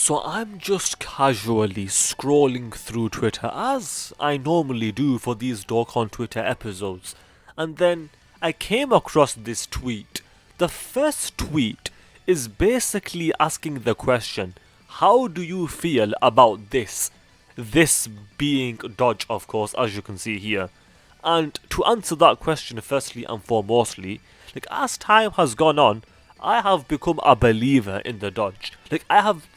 So I'm just casually scrolling through Twitter as I normally do for these Dokkan Twitter episodes, and then I came across this tweet. The first tweet is basically asking the question, how do you feel about this? This being Dodge, of course, as you can see here. And to answer that question firstly and foremostly, as time has gone on, I have become a believer in the Dodge. I have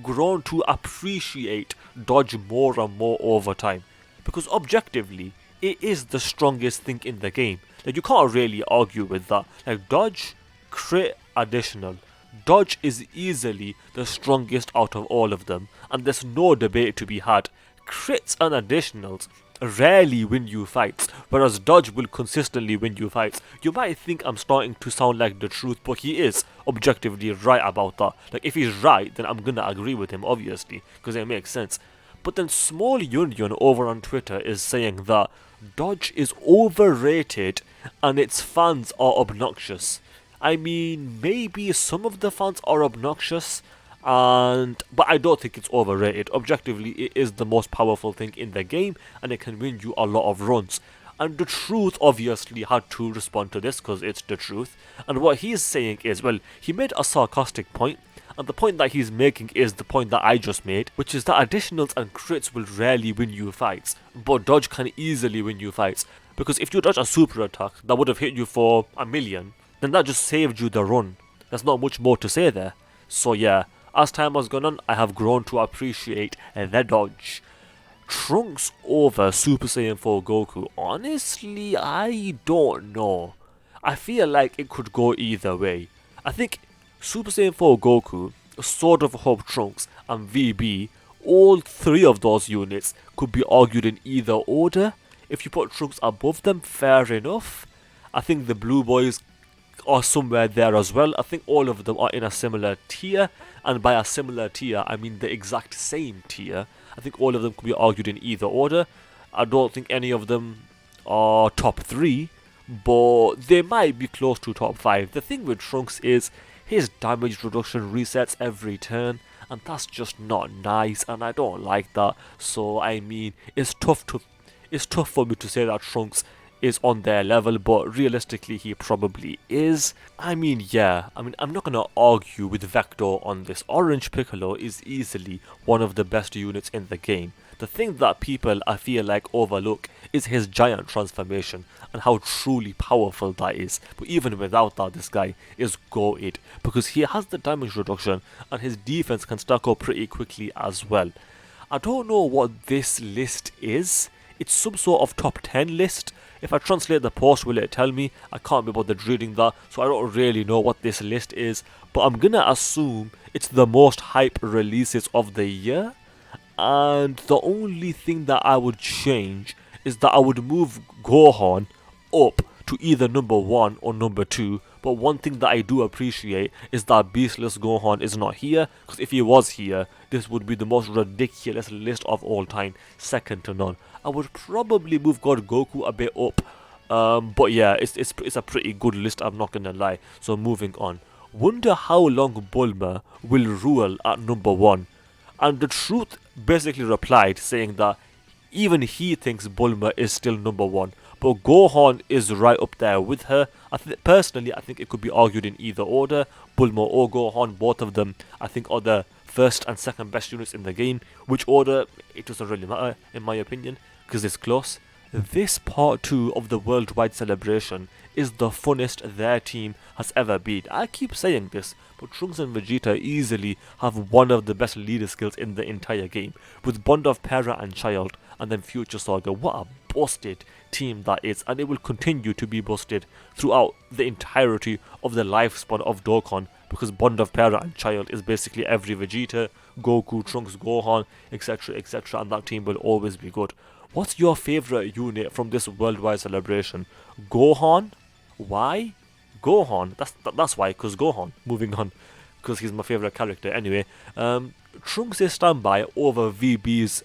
grown to appreciate Dodge more and more over time, because objectively it is the strongest thing in the game. You can't really argue with that. Dodge, crit, additional. Dodge is easily the strongest out of all of them, and there's no debate to be had. Crits and additionals rarely win you fights, whereas Dodge will consistently win you fights. You might think I'm starting to sound like the truth, but he is objectively right about that. If he's right, then I'm gonna agree with him, obviously, because it makes sense. But then Small Union over on Twitter is saying that Dodge is overrated and its fans are obnoxious. I mean, maybe some of the fans are obnoxious, but I don't think it's overrated. Objectively, it is the most powerful thing in the game, and it can win you a lot of runs. And the truth obviously had to respond to this because it's the truth. And what he's saying is, well, he made a sarcastic point, and the point that he's making is the point that I just made, which is that additionals and crits will rarely win you fights, but Dodge can easily win you fights. Because if you dodge a super attack that would have hit you for 1,000,000, then that just saved you the run. There's not much more to say there. So yeah, as time has gone on, I have grown to appreciate the Dodge. Trunks over Super Saiyan 4 Goku. Honestly, I don't know. I feel like it could go either way. I think Super Saiyan 4 Goku, Sword of Hope Trunks, and VB, all three of those units could be argued in either order. If you put Trunks above them, fair enough. I think the Blue Boys are somewhere there as well. I think all of them are in a similar tier, and by a similar tier I mean the exact same tier. I think all of them could be argued in either order. I don't think any of them are top 3, but they might be close to top 5. The thing with Trunks is his damage reduction resets every turn, and that's just not nice, and I don't like that. So I mean, it's tough for me to say that Trunks is on their level, but realistically he probably is. I'm not gonna argue with Vector on this. Orange Piccolo is easily one of the best units in the game. The thing that people, I feel like, overlook is his giant transformation and how truly powerful that is. But even without that, this guy is goated because he has the damage reduction and his defense can stack up pretty quickly as well. I don't know what this list is. It's some sort of top 10 list. If I translate the post, will it tell me? I can't be bothered reading that, so I don't really know what this list is. But I'm gonna assume it's the most hype releases of the year. And the only thing that I would change is that I would move Gohan up to either number 1 or number 2. But one thing that I do appreciate is that Beastless Gohan is not here, because if he was here, this would be the most ridiculous list of all time, second to none. I would probably move God Goku a bit up, but yeah, it's a pretty good list, I'm not gonna lie. So moving on. Wonder how long Bulma will rule at number 1. And the Truth basically replied saying that even he thinks Bulma is still number 1. But Gohan is right up there with her. Personally, I think it could be argued in either order. Bulma or Gohan, both of them, I think, are the first and second best units in the game. Which order, it doesn't really matter, in my opinion, because it's close. This part 2 of the worldwide celebration is the funnest their team has ever been. I keep saying this, but Trunks and Vegeta easily have one of the best leader skills in the entire game. With bond of parent and child, and then Future Saga. What a busted team that is, and it will continue to be busted throughout the entirety of the lifespan of Dokkan, because bond of parent and child is basically every Vegeta, Goku, Trunks, Gohan, etc, etc, and that team will always be good. What's your favourite unit from this worldwide celebration? Gohan? Why? Gohan. That's why, because Gohan. Moving on, because he's my favourite character. Anyway, Trunks is standby over VB's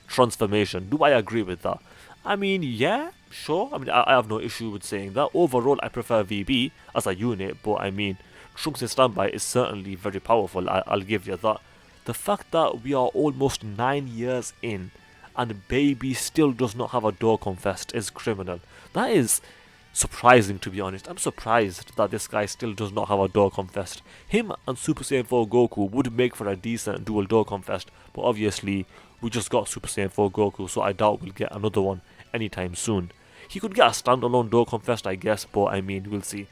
transformation. Do I agree with that? I mean, yeah, sure. I mean, I have no issue with saying that. Overall, I prefer VB as a unit, but I mean, Trunks in standby is certainly very powerful. I'll give you that. The fact that we are almost 9 years in and Baby still does not have a Dokkan Fest is criminal. That is surprising, to be honest. I'm surprised that this guy still does not have a Dokkan Fest. Him and Super Saiyan 4 Goku would make for a decent dual Dokkan Fest, but obviously we just got Super Saiyan 4 Goku, so I doubt we'll get another one anytime soon. He could get a standalone Dokkan Fest, I guess, but I mean, we'll see.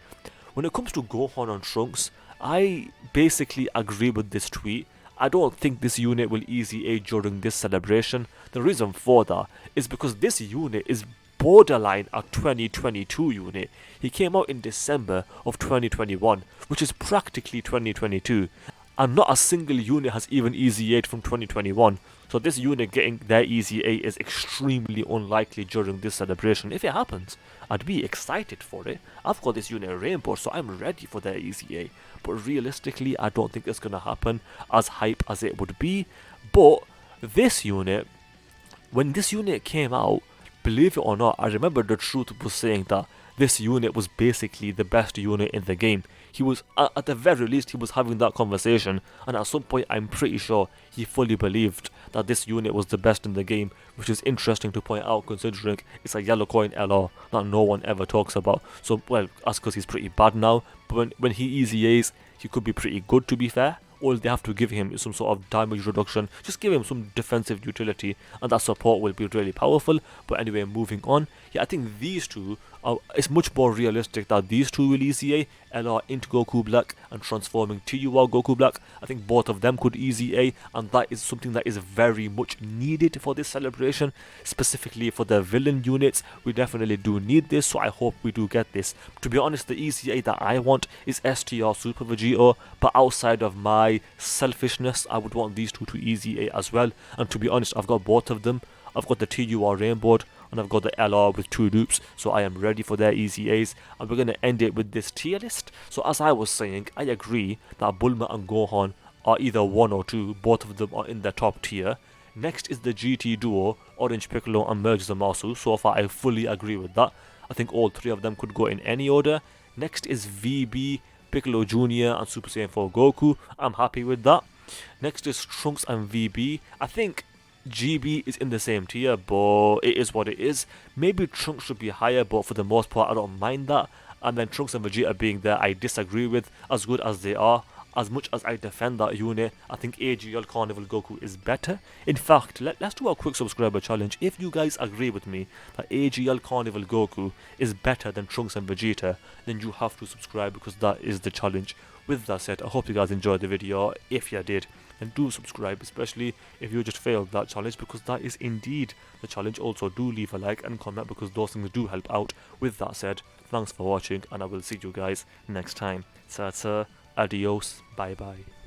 When it comes to Gohan and Trunks, I basically agree with this tweet. I don't think this unit will easy age during this celebration. The reason for that is because this unit is borderline a 2022 unit. He came out in December of 2021, which is practically 2022. And not a single unit has even easy 8 from 2021. So this unit getting their easy 8 is extremely unlikely during this celebration. If it happens, I'd be excited for it. I've got this unit Rainbow, so I'm ready for their easy 8. But realistically, I don't think it's going to happen as hype as it would be. But this unit, when this unit came out, believe it or not, I remember DaTruth was saying that this unit was basically the best unit in the game. He was, at the very least, he was having that conversation, and at some point I'm pretty sure he fully believed that this unit was the best in the game, which is interesting to point out considering it's a yellow coin LR that no one ever talks about. So, well, that's because he's pretty bad now, but when he easy A's, he could be pretty good, to be fair. All they have to give him is some sort of damage reduction, just give him some defensive utility, and that support will be really powerful. But anyway, moving on, yeah, I think these two it's much more realistic that these two will easy A, LR into Goku Black and transforming TUR Goku Black. I think both of them could easy A, and that is something that is very much needed for this celebration, specifically for the villain units. We definitely do need this, so I hope we do get this. To be honest, the easy A that I want is STR Super Vegeta, but outside of my selfishness, I would want these two to easy A as well. And to be honest, I've got both of them. I've got the TUR Rainbow and I've got the LR with 2 loops, so I am ready for their easy A's. And we're going to end it with this tier list. So as I was saying, I agree that Bulma and Gohan are either 1 or 2, both of them are in the top tier. Next is the GT duo, Orange Piccolo and Merge Zamasu. So far I fully agree with that. I think all 3 of them could go in any order. Next is VB, Piccolo Jr. and Super Saiyan 4 Goku. I'm happy with that. Next is Trunks and VB. I think GB is in the same tier, but it is what it is. Maybe Trunks should be higher, but for the most part I don't mind that. And then Trunks and Vegeta being there, I disagree with. As good as they are, as much as I defend that unit, I think AGL Carnival Goku is better. In fact, let's do a quick subscriber challenge. If you guys agree with me that AGL Carnival Goku is better than Trunks and Vegeta, then you have to subscribe, because that is the challenge. With that said, I hope you guys enjoyed the video. If you did, then do subscribe, especially if you just failed that challenge, because that is indeed the challenge. Also, do leave a like and comment, because those things do help out. With that said, thanks for watching, and I will see you guys next time. Adios, bye bye.